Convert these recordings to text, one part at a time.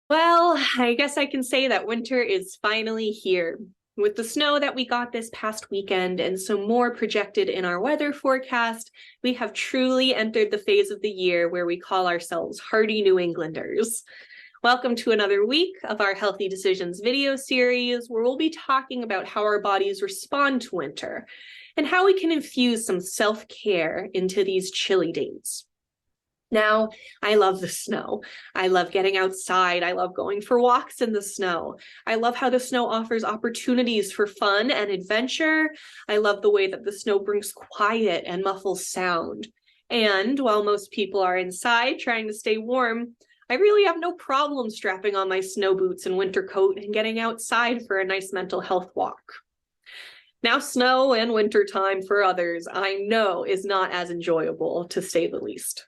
Well, I guess I can say that winter is finally here. With the snow that we got this past weekend and some more projected in our weather forecast, we have truly entered the phase of the year where we call ourselves hardy New Englanders. Welcome to another week of our Healthy Decisions video series, where we'll be talking about how our bodies respond to winter and how we can infuse some self-care into these chilly days. Now, I love the snow. I love getting outside. I love going for walks in the snow. I love how the snow offers opportunities for fun and adventure. I love the way that the snow brings quiet and muffles sound. And while most people are inside trying to stay warm, I really have no problem strapping on my snow boots and winter coat and getting outside for a nice mental health walk. Now, snow and winter time for others, I know, is not as enjoyable, to say the least.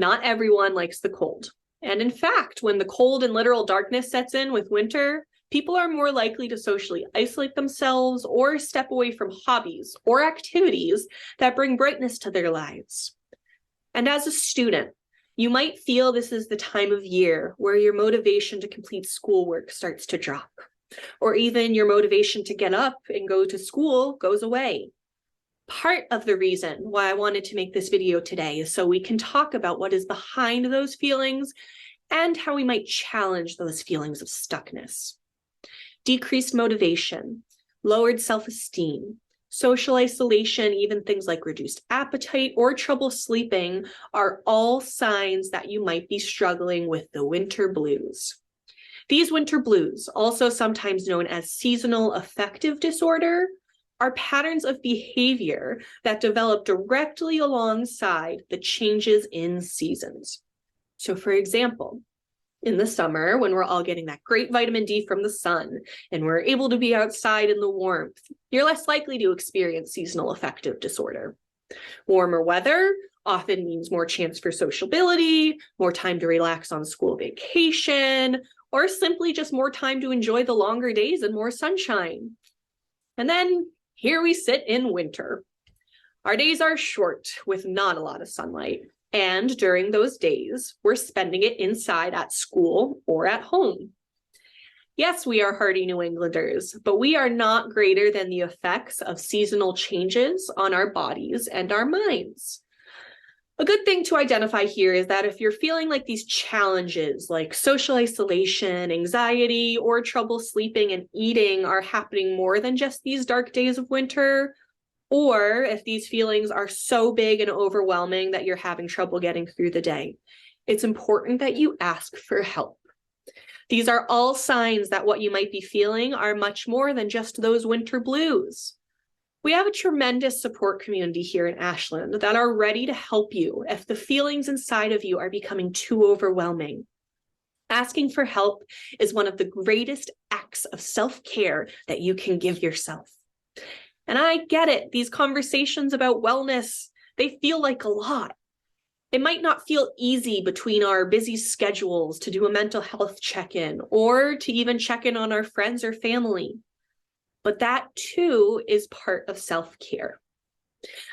Not everyone likes the cold. And in fact, when the cold and literal darkness sets in with winter, people are more likely to socially isolate themselves or step away from hobbies or activities that bring brightness to their lives. And as a student, you might feel this is the time of year where your motivation to complete schoolwork starts to drop, or even your motivation to get up and go to school goes away. Part of the reason why I wanted to make this video today is so we can talk about what is behind those feelings and how we might challenge those feelings of stuckness. Decreased motivation, lowered self-esteem, social isolation, even things like reduced appetite or trouble sleeping are all signs that you might be struggling with the winter blues. These winter blues, also sometimes known as seasonal affective disorder, are patterns of behavior that develop directly alongside the changes in seasons. So for example, in the summer, when we're all getting that great vitamin D from the sun and we're able to be outside in the warmth, you're less likely to experience seasonal affective disorder. Warmer weather often means more chance for sociability, more time to relax on school vacation, or simply just more time to enjoy the longer days and more sunshine. And then here we sit in winter. Our days are short with not a lot of sunlight. And during those days, we're spending it inside at school or at home. Yes, we are hardy New Englanders, but we are not greater than the effects of seasonal changes on our bodies and our minds. A good thing to identify here is that if you're feeling like these challenges like social isolation, anxiety, or trouble sleeping and eating are happening more than just these dark days of winter, or if these feelings are so big and overwhelming that you're having trouble getting through the day, it's important that you ask for help. These are all signs that what you might be feeling are much more than just those winter blues. We have a tremendous support community here in Ashland that are ready to help you if the feelings inside of you are becoming too overwhelming. Asking for help is one of the greatest acts of self-care that you can give yourself. And I get it, these conversations about wellness, they feel like a lot. It might not feel easy between our busy schedules to do a mental health check-in or to even check in on our friends or family. But that too is part of self-care.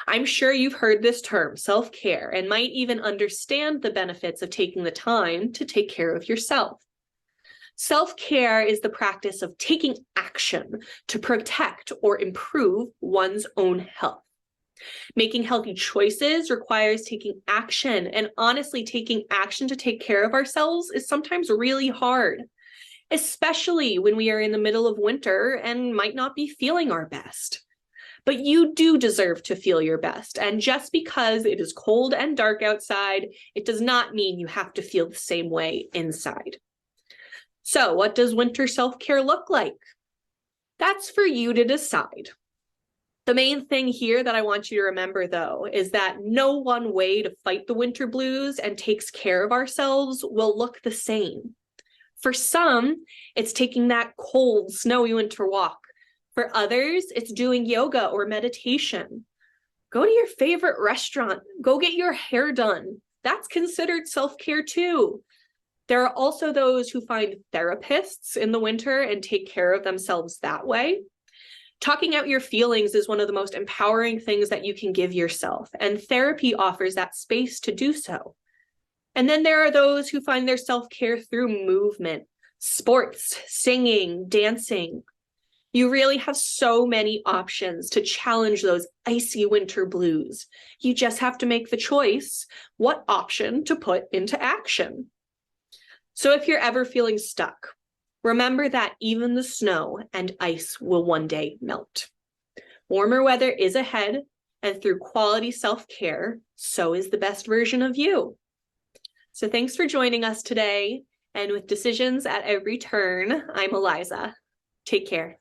I'm sure you've heard this term, self-care, and might even understand the benefits of taking the time to take care of yourself. Self-care is the practice of taking action to protect or improve one's own health. Making healthy choices requires taking action, and honestly, taking action to take care of ourselves is sometimes really hard, especially when we are in the middle of winter and might not be feeling our best. But you do deserve to feel your best, and just because it is cold and dark outside, it does not mean you have to feel the same way inside. So what does winter self-care look like? That's for you to decide. The main thing here that I want you to remember, though, is that no one way to fight the winter blues and takes care of ourselves will look the same. For some, it's taking that cold, snowy winter walk. For others, it's doing yoga or meditation. Go to your favorite restaurant. Go get your hair done. That's considered self-care too. There are also those who find therapists in the winter and take care of themselves that way. Talking out your feelings is one of the most empowering things that you can give yourself, and therapy offers that space to do so. And then there are those who find their self-care through movement, sports, singing, dancing. You really have so many options to challenge those icy winter blues. You just have to make the choice what option to put into action. So if you're ever feeling stuck, remember that even the snow and ice will one day melt. Warmer weather is ahead, and through quality self-care, so is the best version of you. So thanks for joining us today. And with decisions at every turn, I'm Eliza. Take care.